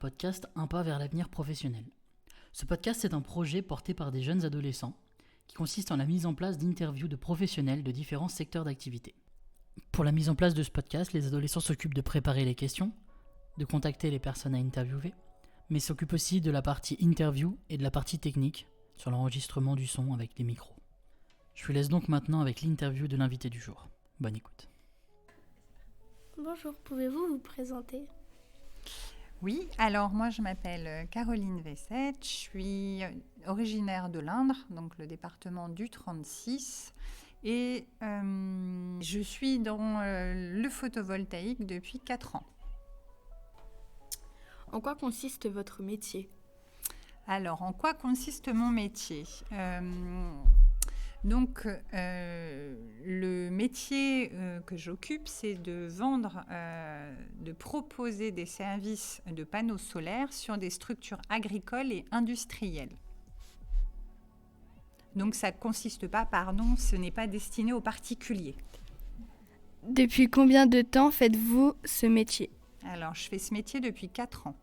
podcast Un pas vers l'avenir professionnel. Ce podcast est un projet porté par des jeunes adolescents qui consiste en la mise en place d'interviews de professionnels de différents secteurs d'activité. Pour la mise en place de ce podcast, les adolescents s'occupent de préparer les questions, de contacter les personnes à interviewer, mais s'occupent aussi de la partie interview et de la partie technique sur l'enregistrement du son avec les micros. Je vous laisse donc maintenant avec l'interview de l'invité du jour. Bonne écoute. Bonjour, pouvez-vous vous présenter ? Oui, alors moi je m'appelle Caroline Vessette, je suis originaire de l'Indre, donc le département du 36, et je suis dans le photovoltaïque depuis 4 ans. En quoi consiste votre métier ? Alors, en quoi consiste mon métier ? Le métier que j'occupe, c'est de vendre, de proposer des services de panneaux solaires sur des structures agricoles et industrielles. Donc, ça consiste pas, ce n'est pas destiné aux particuliers. Depuis combien de temps faites-vous ce métier ? Alors, je fais ce métier depuis 4 ans.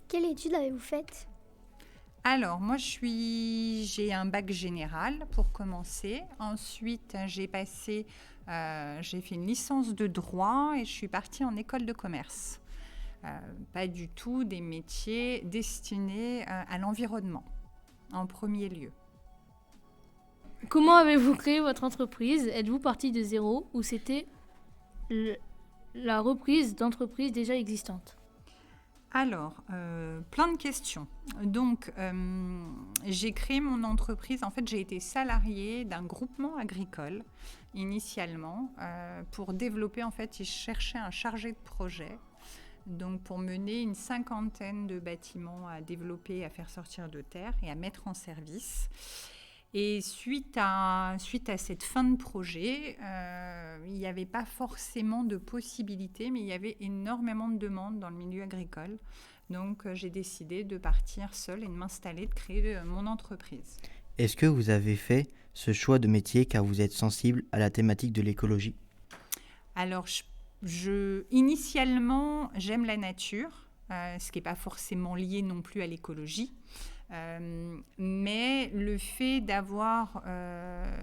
Quelle étude avez-vous faite ? Alors, moi, j'ai un bac général pour commencer. Ensuite, j'ai fait une licence de droit et je suis partie en école de commerce. Pas du tout des métiers destinés à l'environnement, en premier lieu. Comment avez-vous créé votre entreprise ? Êtes-vous parti de zéro ou c'était la reprise d'entreprises déjà existantes ? Alors, plein de questions. Donc, j'ai créé mon entreprise. En fait, j'ai été salariée d'un groupement agricole initialement pour développer. En fait, ils cherchaient un chargé de projet. Donc, pour mener une 50aine de bâtiments à développer, à faire sortir de terre et à mettre en service. Et suite à cette fin de projet, il n'y avait pas forcément de possibilités, mais il y avait énormément de demandes dans le milieu agricole. Donc, j'ai décidé de partir seule et de m'installer, de créer mon entreprise. Est-ce que vous avez fait ce choix de métier car vous êtes sensible à la thématique de l'écologie ? Alors, initialement, j'aime la nature, ce qui n'est pas forcément lié non plus à l'écologie. Mais le fait d'avoir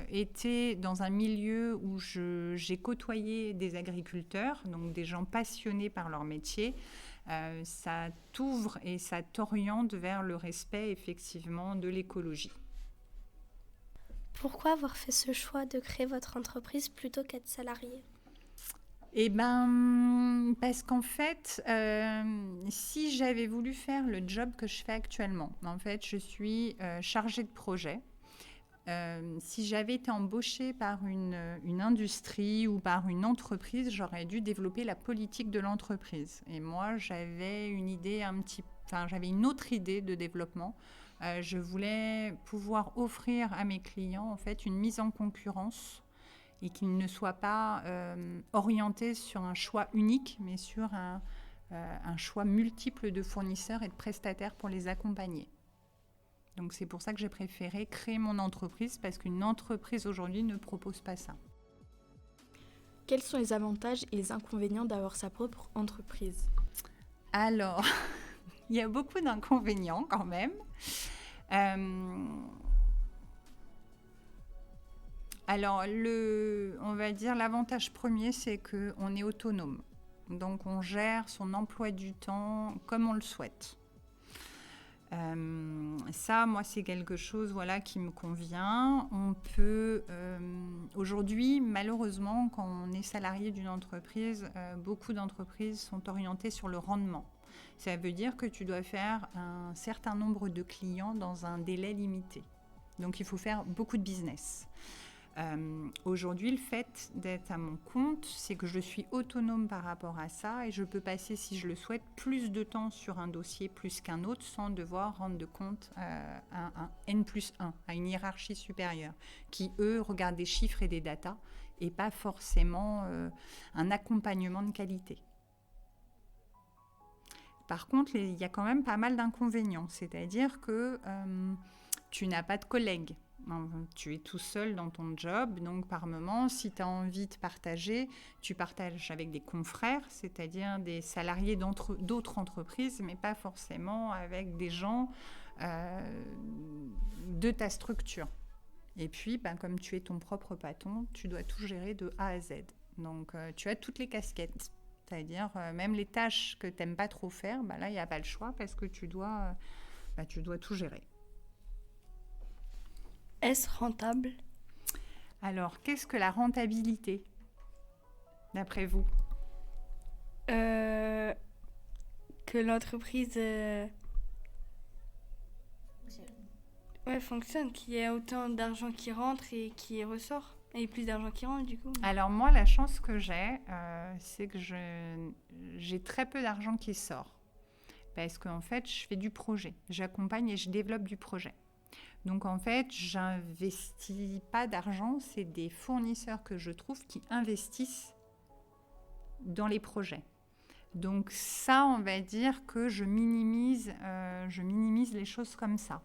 été dans un milieu où j'ai côtoyé des agriculteurs, donc des gens passionnés par leur métier, ça t'ouvre et ça t'oriente vers le respect effectivement de l'écologie. Pourquoi avoir fait ce choix de créer votre entreprise plutôt qu'être salarié ? Eh parce qu'en fait, si j'avais voulu faire le job que je fais actuellement, en fait, je suis chargée de projet. Si j'avais été embauchée par une industrie ou par une entreprise, j'aurais dû développer la politique de l'entreprise. Et moi, j'avais une autre idée de développement. Je voulais pouvoir offrir à mes clients, en fait, une mise en concurrence et qu'ils ne soient pas orientés sur un choix unique, mais sur un choix multiple de fournisseurs et de prestataires pour les accompagner. Donc c'est pour ça que j'ai préféré créer mon entreprise, parce qu'une entreprise aujourd'hui ne propose pas ça. Quels sont les avantages et les inconvénients d'avoir sa propre entreprise ? Alors, il y a beaucoup d'inconvénients quand même. Alors, on va dire l'avantage premier, c'est qu'on est autonome. Donc, on gère son emploi du temps comme on le souhaite. Ça, moi, c'est quelque chose qui me convient. On peut, aujourd'hui, malheureusement, quand on est salarié d'une entreprise, beaucoup d'entreprises sont orientées sur le rendement. Ça veut dire que tu dois faire un certain nombre de clients dans un délai limité. Donc, il faut faire beaucoup de business. Aujourd'hui, le fait d'être à mon compte, c'est que je suis autonome par rapport à ça et je peux passer, si je le souhaite, plus de temps sur un dossier plus qu'un autre sans devoir rendre de compte à un N+1, à une hiérarchie supérieure, qui, eux, regardent des chiffres et des datas et pas forcément un accompagnement de qualité. Par contre, il y a quand même pas mal d'inconvénients, c'est-à-dire que tu n'as pas de collègues. Tu es tout seul dans ton job, donc par moment, si tu as envie de partager, tu partages avec des confrères, c'est-à-dire des salariés d'autres entreprises, mais pas forcément avec des gens de ta structure. Et puis, comme tu es ton propre patron, tu dois tout gérer de A à Z. Donc, tu as toutes les casquettes, c'est-à-dire même les tâches que tu n'aimes pas trop faire, là, il n'y a pas le choix parce que tu dois tout gérer. Est-ce rentable? Alors, qu'est-ce que la rentabilité, d'après vous? Que l'entreprise fonctionne, qu'il y ait autant d'argent qui rentre et qui ressort. Et plus d'argent qui rentre, du coup. Alors, moi, la chance que j'ai, c'est que j'ai très peu d'argent qui sort. Parce qu'en fait, je fais du projet. J'accompagne et je développe du projet. Donc, en fait, j'investis pas d'argent. C'est des fournisseurs que je trouve qui investissent dans les projets. Donc, ça, on va dire que je minimise les choses comme ça.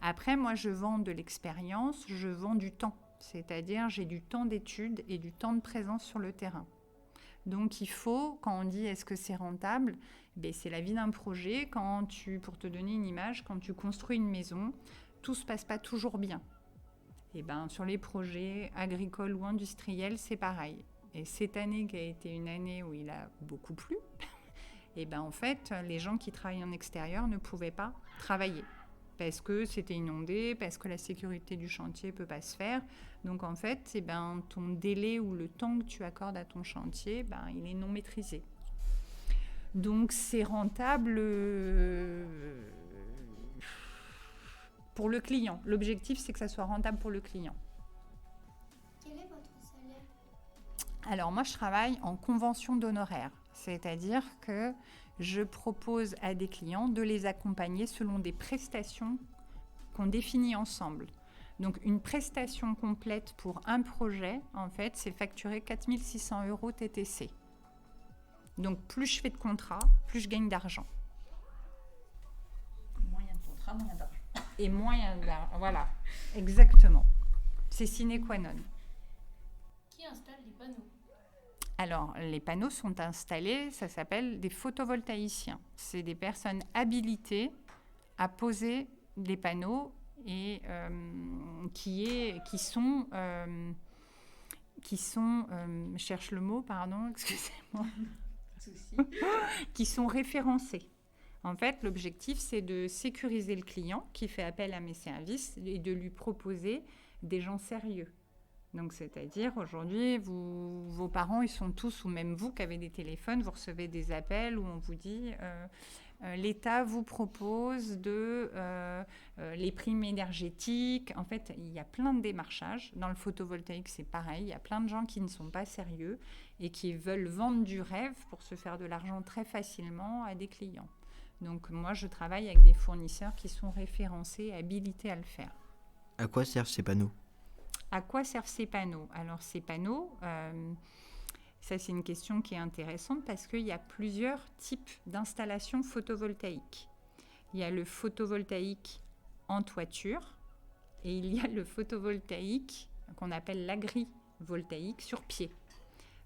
Après, moi, je vends de l'expérience, je vends du temps. C'est-à-dire, j'ai du temps d'étude et du temps de présence sur le terrain. Donc, il faut, quand on dit est-ce que c'est rentable, c'est la vie d'un projet. Pour te donner une image, quand tu construis une maison, tout ne se passe pas toujours bien. Et sur les projets agricoles ou industriels, c'est pareil. Et cette année qui a été une année où il a beaucoup plu, en fait, les gens qui travaillent en extérieur ne pouvaient pas travailler. Parce que c'était inondé, parce que la sécurité du chantier ne peut pas se faire. Donc, en fait, ton délai ou le temps que tu accordes à ton chantier, il est non maîtrisé. Donc, c'est rentable pour le client. L'objectif, c'est que ça soit rentable pour le client. Quel est votre salaire? Alors, moi, je travaille en convention d'honoraires. C'est-à-dire que je propose à des clients de les accompagner selon des prestations qu'on définit ensemble. Donc, une prestation complète pour un projet, en fait, c'est facturé 4 600 € TTC. Donc, plus je fais de contrats, plus je gagne d'argent. Moins il y a de contrats, moins il y a d'argent. Et moins il y a d'argent. Voilà, exactement. C'est sine qua non. Qui installe les panneaux? Alors, les panneaux sont installés, ça s'appelle des photovoltaïciens. C'est des personnes habilitées à poser des panneaux et qui sont je cherche le mot, pardon, excusez-moi, qui sont référencés. En fait, l'objectif, c'est de sécuriser le client qui fait appel à mes services et de lui proposer des gens sérieux. Donc, c'est-à-dire, aujourd'hui, vos parents, ils sont tous, ou même vous qui avez des téléphones, vous recevez des appels où on vous dit l'État vous propose les primes énergétiques. En fait, il y a plein de démarchages. Dans le photovoltaïque, c'est pareil. Il y a plein de gens qui ne sont pas sérieux et qui veulent vendre du rêve pour se faire de l'argent très facilement à des clients. Donc, moi, je travaille avec des fournisseurs qui sont référencés et habilités à le faire. À quoi servent ces panneaux ? À quoi servent ces panneaux ? Alors, ces panneaux, ça c'est une question qui est intéressante parce qu'il y a plusieurs types d'installations photovoltaïques. Il y a le photovoltaïque en toiture et il y a le photovoltaïque qu'on appelle l'agrivoltaïque sur pied.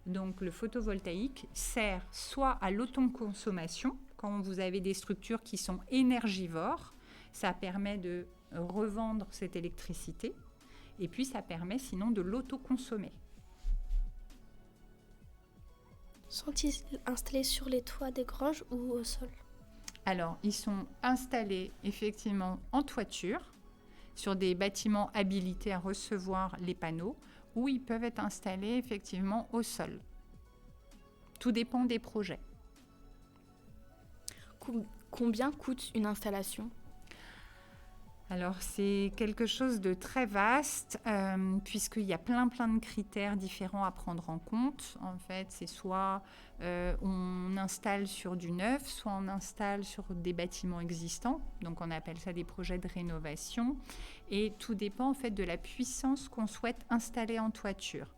Donc, le photovoltaïque sert soit à l'autoconsommation, quand vous avez des structures qui sont énergivores, ça permet de revendre cette électricité. Et puis, ça permet sinon de l'autoconsommer. Sont-ils installés sur les toits des granges ou au sol? Alors, ils sont installés effectivement en toiture, sur des bâtiments habilités à recevoir les panneaux, ou ils peuvent être installés effectivement au sol. Tout dépend des projets. Combien coûte une installation ? Alors, c'est quelque chose de très vaste, puisqu'il y a plein de critères différents à prendre en compte. En fait, c'est soit on installe sur du neuf, soit on installe sur des bâtiments existants. Donc, on appelle ça des projets de rénovation. Et tout dépend en fait de la puissance qu'on souhaite installer en toiture.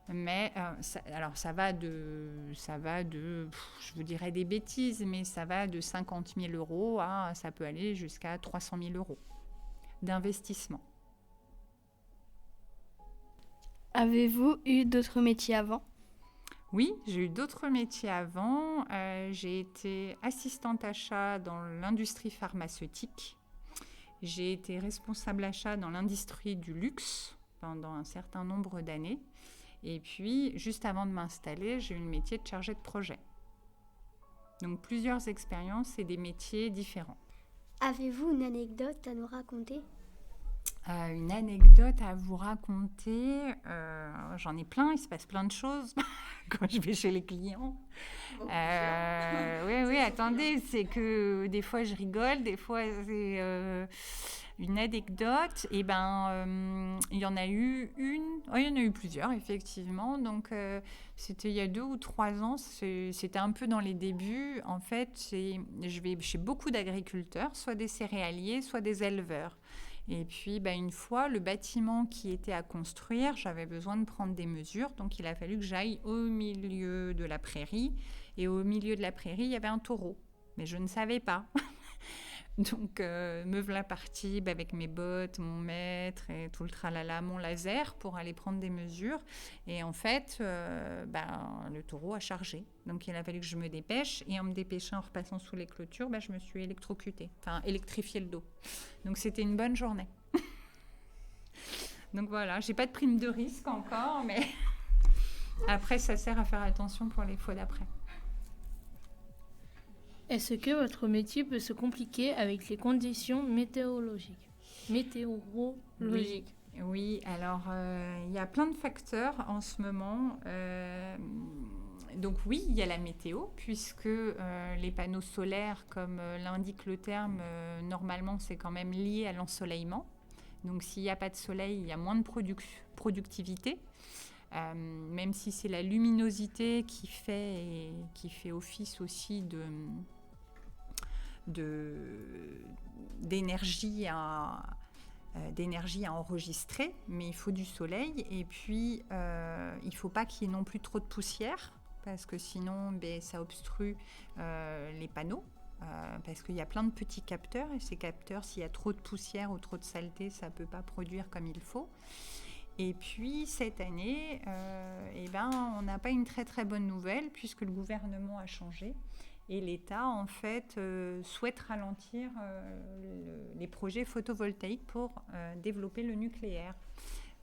Mais ça va de, je vous dirais des bêtises, mais ça va de 50 000 € à, ça peut aller jusqu'à 300 000 €. d'investissement. Avez-vous eu d'autres métiers avant? Oui, j'ai eu d'autres métiers avant. J'ai été assistante achat dans l'industrie pharmaceutique. J'ai été responsable achat dans l'industrie du luxe pendant un certain nombre d'années. Et puis, juste avant de m'installer, j'ai eu le métier de chargée de projet. Donc, plusieurs expériences et des métiers différents. Avez-vous une anecdote à nous raconter? Une anecdote à vous raconter, j'en ai plein, il se passe plein de choses quand je vais chez les clients. Oui, attendez, c'est que des fois je rigole, des fois c'est une anecdote. Et il y en a eu une, il y en a eu plusieurs effectivement. Donc c'était il y a 2 ou 3 ans, c'était un peu dans les débuts. En fait, je vais chez beaucoup d'agriculteurs, soit des céréaliers, soit des éleveurs. Et puis, une fois, le bâtiment qui était à construire, j'avais besoin de prendre des mesures. Donc, il a fallu que j'aille au milieu de la prairie. Et au milieu de la prairie, il y avait un taureau. Mais je ne savais pas. Donc, me voilà partie avec mes bottes, mon mètre et tout le tralala, mon laser pour aller prendre des mesures. Et en fait, le taureau a chargé. Donc, il a fallu que je me dépêche. Et en me dépêchant, en repassant sous les clôtures, je me suis électrocutée. Enfin, électrifié le dos. Donc, c'était une bonne journée. Donc, voilà. J'ai pas de prime de risque encore, mais après, ça sert à faire attention pour les fois d'après. Est-ce que votre métier peut se compliquer avec les conditions météorologiques? Oui, alors il y a plein de facteurs en ce moment. Donc oui, il y a la météo, puisque les panneaux solaires, comme l'indique le terme, normalement c'est quand même lié à l'ensoleillement. Donc s'il n'y a pas de soleil, il y a moins de productivité. Même si c'est la luminosité qui fait office aussi d'énergie à enregistrer, mais il faut du soleil. Et puis, il ne faut pas qu'il y ait non plus trop de poussière, parce que sinon, ça obstrue les panneaux. Parce qu'il y a plein de petits capteurs, et ces capteurs, s'il y a trop de poussière ou trop de saleté, ça ne peut pas produire comme il faut. Et puis, cette année, on n'a pas une très très bonne nouvelle, puisque le gouvernement a changé. Et l'État, en fait, souhaite ralentir les projets photovoltaïques pour développer le nucléaire.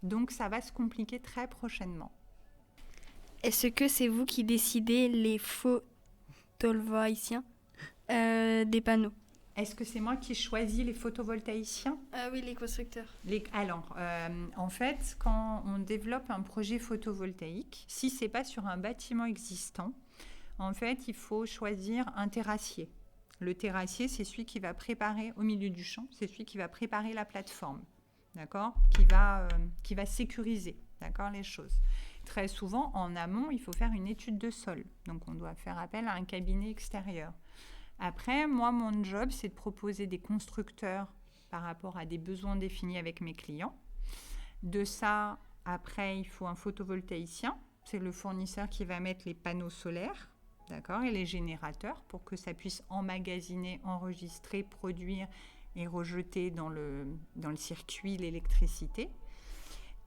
Donc, ça va se compliquer très prochainement. Est-ce que c'est vous qui décidez les photovoltaïciens des panneaux? Est-ce que c'est moi qui choisis les photovoltaïciens? Oui, les constructeurs. En fait, quand on développe un projet photovoltaïque, si ce n'est pas sur un bâtiment existant, en fait, il faut choisir un terrassier. Le terrassier, c'est celui qui va préparer, au milieu du champ, c'est celui qui va préparer la plateforme, d'accord, qui va sécuriser, d'accord, les choses. Très souvent, en amont, il faut faire une étude de sol. Donc, on doit faire appel à un cabinet extérieur. Après, moi, mon job, c'est de proposer des constructeurs par rapport à des besoins définis avec mes clients. De ça, après, il faut un photovoltaïcien. C'est le fournisseur qui va mettre les panneaux solaires, d'accord, et les générateurs pour que ça puisse emmagasiner, enregistrer, produire et rejeter dans le circuit l'électricité.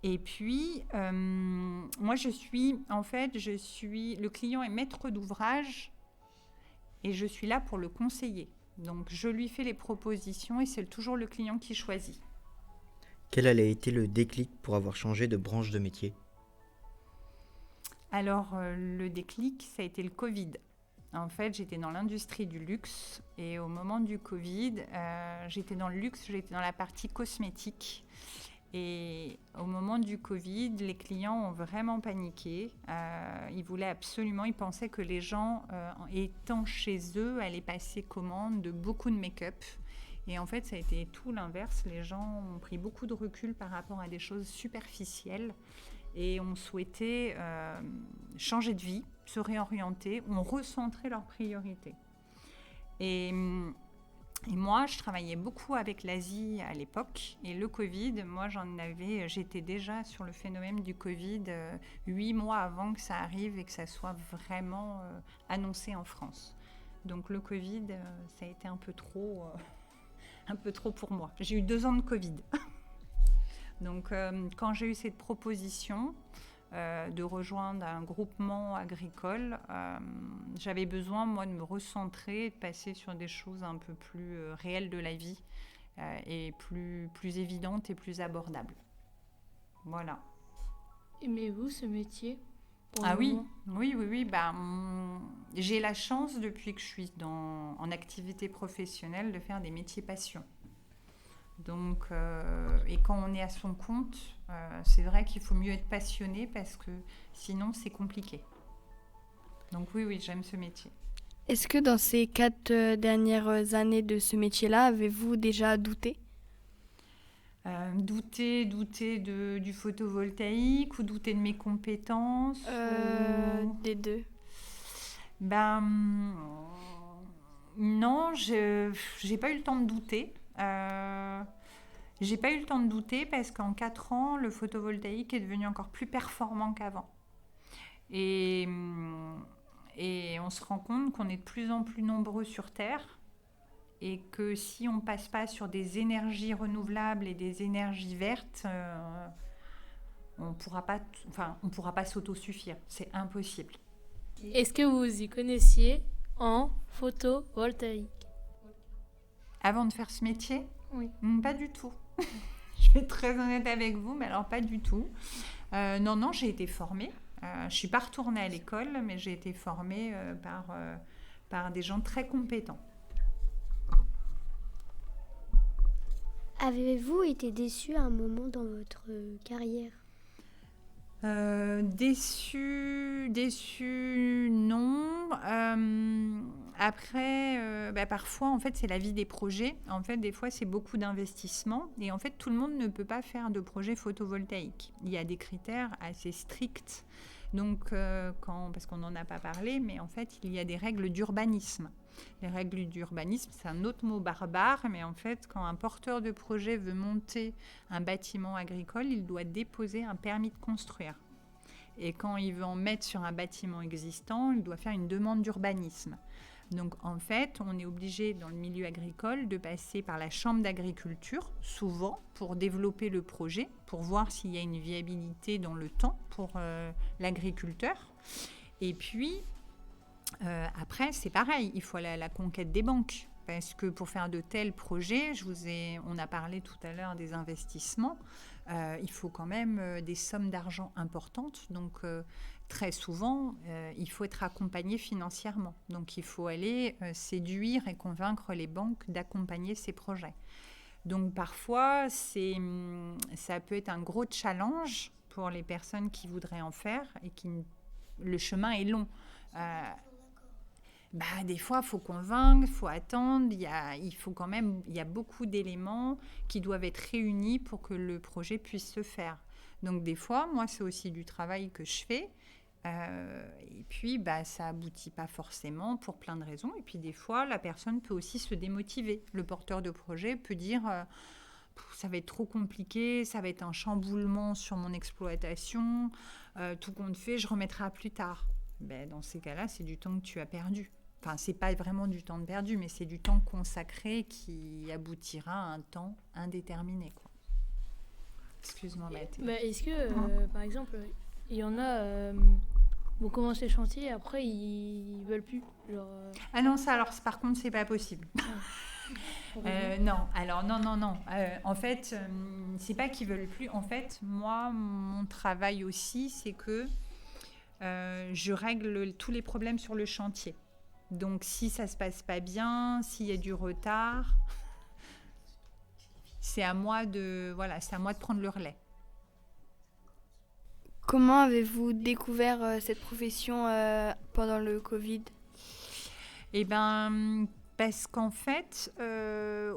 Et puis, moi, le client est maître d'ouvrage et je suis là pour le conseiller. Donc, je lui fais les propositions et c'est toujours le client qui choisit. Quel a été le déclic pour avoir changé de branche de métier? Alors, le déclic, ça a été le Covid. En fait, j'étais dans l'industrie du luxe et au moment du Covid, j'étais dans le luxe, j'étais dans la partie cosmétique. Et au moment du Covid, les clients ont vraiment paniqué. Ils pensaient que les gens, étant chez eux, allaient passer commande de beaucoup de make-up. Et en fait, ça a été tout l'inverse. Les gens ont pris beaucoup de recul par rapport à des choses superficielles et ont souhaité changer de vie, se réorienter, ont recentré leurs priorités. Et moi, je travaillais beaucoup avec l'Asie à l'époque. Et le Covid, moi, j'étais déjà sur le phénomène du Covid 8 mois avant que ça arrive et que ça soit vraiment annoncé en France. Donc le Covid, ça a été un peu trop un peu trop pour moi. J'ai eu 2 ans de Covid. Donc, quand j'ai eu cette proposition de rejoindre un groupement agricole, j'avais besoin, moi, de me recentrer, de passer sur des choses un peu plus réelles de la vie et plus évidentes et plus abordables. Voilà. Aimez-vous ce métier pour Ah le oui, moment oui. J'ai la chance, depuis que je suis en activité professionnelle, de faire des métiers passion. Donc, et quand on est à son compte, c'est vrai qu'il faut mieux être passionné parce que sinon c'est compliqué. Donc oui, j'aime ce métier. Est-ce que dans ces 4 dernières années de ce métier-là, avez-vous déjà douté ? Douter du photovoltaïque ou douter de mes compétences Des deux. Non, j'ai pas eu le temps de douter. J'ai pas eu le temps de douter parce qu'en 4 ans, le photovoltaïque est devenu encore plus performant qu'avant. Et on se rend compte qu'on est de plus en plus nombreux sur Terre et que si on ne passe pas sur des énergies renouvelables et des énergies vertes, on pourra pas s'autosuffire. C'est impossible. Est-ce que vous y connaissiez en photovoltaïque? Avant de faire ce métier? Oui. Pas du tout. Je vais être très honnête avec vous, mais alors pas du tout. Non, j'ai été formée. Je ne suis pas retournée à l'école, mais j'ai été formée par des gens très compétents. Avez-vous été déçu à un moment dans votre carrière ? Déçu, non. Après, parfois, en fait, c'est la vie des projets. En fait, des fois, c'est beaucoup d'investissement. Et en fait, tout le monde ne peut pas faire de projet photovoltaïque. Il y a des critères assez stricts. Donc, parce qu'on n'en a pas parlé, mais en fait, il y a des règles d'urbanisme. Les règles d'urbanisme, c'est un autre mot barbare, mais en fait, quand un porteur de projet veut monter un bâtiment agricole, il doit déposer un permis de construire. Et quand il veut en mettre sur un bâtiment existant, il doit faire une demande d'urbanisme. Donc, en fait, on est obligé, dans le milieu agricole, de passer par la chambre d'agriculture, souvent, pour développer le projet, pour voir s'il y a une viabilité dans le temps pour l'agriculteur. Et puis, après, c'est pareil, il faut aller à la conquête des banques. Parce que pour faire de tels projets, on a parlé tout à l'heure des investissements, il faut quand même des sommes d'argent importantes. Donc, très souvent, il faut être accompagné financièrement. Donc, il faut aller séduire et convaincre les banques d'accompagner ces projets. Donc, parfois, ça peut être un gros challenge pour les personnes qui voudraient en faire et le chemin est long. Des fois, il faut convaincre, il faut attendre. Il y a beaucoup d'éléments qui doivent être réunis pour que le projet puisse se faire. Donc, des fois, moi, c'est aussi du travail que je fais. Et puis, ça aboutit pas forcément pour plein de raisons. Et puis, des fois, la personne peut aussi se démotiver. Le porteur de projet peut dire ça va être trop compliqué, ça va être un chamboulement sur mon exploitation. Tout compte fait, je remettrai plus tard. Dans ces cas-là, c'est du temps que tu as perdu. Enfin, c'est pas vraiment du temps perdu, mais c'est du temps consacré qui aboutira à un temps indéterminé, quoi. Excuse-moi, Mathé. Est-ce que, par exemple, il y en a, vont commencer le chantier et après, ils veulent plus Ah non, ça, alors, par contre, c'est pas possible. Non. En fait, c'est pas qu'ils veulent plus. En fait, moi, mon travail aussi, c'est que je règle tous les problèmes sur le chantier. Donc, si ça se passe pas bien, s'il y a du retard, c'est à moi de prendre le relais. Comment avez-vous découvert cette profession pendant le Covid ? Parce qu'en fait,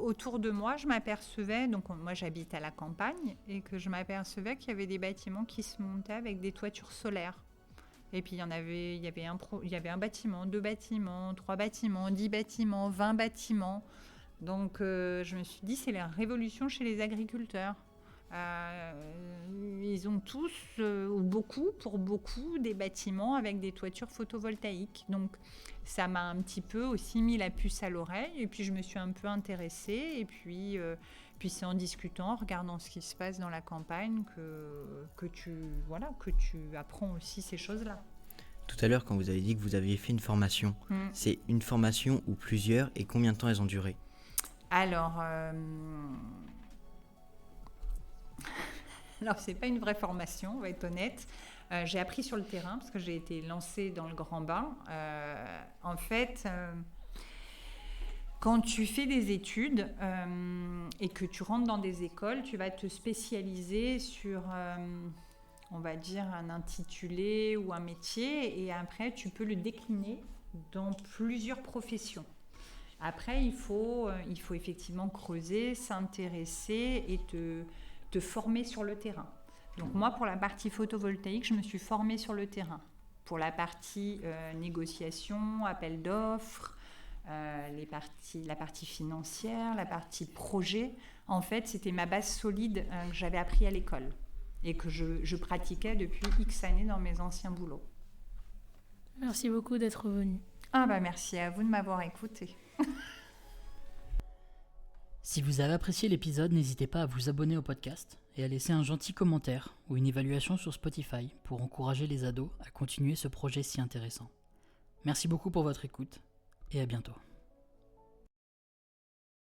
autour de moi, je m'apercevais, donc moi j'habite à la campagne, et que je m'apercevais qu'il y avait des bâtiments qui se montaient avec des toitures solaires. Et puis il y avait un bâtiment, 2 bâtiments, 3 bâtiments, 10 bâtiments, 20 bâtiments. Donc je me suis dit, c'est la révolution chez les agriculteurs. Ils ont tous, ou beaucoup, pour beaucoup, des bâtiments avec des toitures photovoltaïques. Donc, ça m'a un petit peu aussi mis la puce à l'oreille. Et puis, je me suis un peu intéressée. Et puis c'est en discutant, en regardant ce qui se passe dans la campagne que tu apprends aussi ces choses-là. Tout à l'heure, quand vous avez dit que vous aviez fait une formation, c'est une formation ou plusieurs et combien de temps elles ont duré? Alors, c'est pas une vraie formation, on va être honnête. J'ai appris sur le terrain parce que j'ai été lancée dans le grand bain. En fait, quand tu fais des études et que tu rentres dans des écoles, tu vas te spécialiser sur, on va dire, un intitulé ou un métier, et après, tu peux le décliner dans plusieurs professions. Après, il faut effectivement creuser, s'intéresser et te former sur le terrain. Donc moi, pour la partie photovoltaïque, je me suis formée sur le terrain. Pour la partie négociation, appel d'offres, la partie financière, la partie projet, en fait, c'était ma base solide que j'avais appris à l'école et que je pratiquais depuis X années dans mes anciens boulots. Merci beaucoup d'être venu. Merci à vous de m'avoir écouté. Si vous avez apprécié l'épisode, n'hésitez pas à vous abonner au podcast et à laisser un gentil commentaire ou une évaluation sur Spotify pour encourager les ados à continuer ce projet si intéressant. Merci beaucoup pour votre écoute et à bientôt.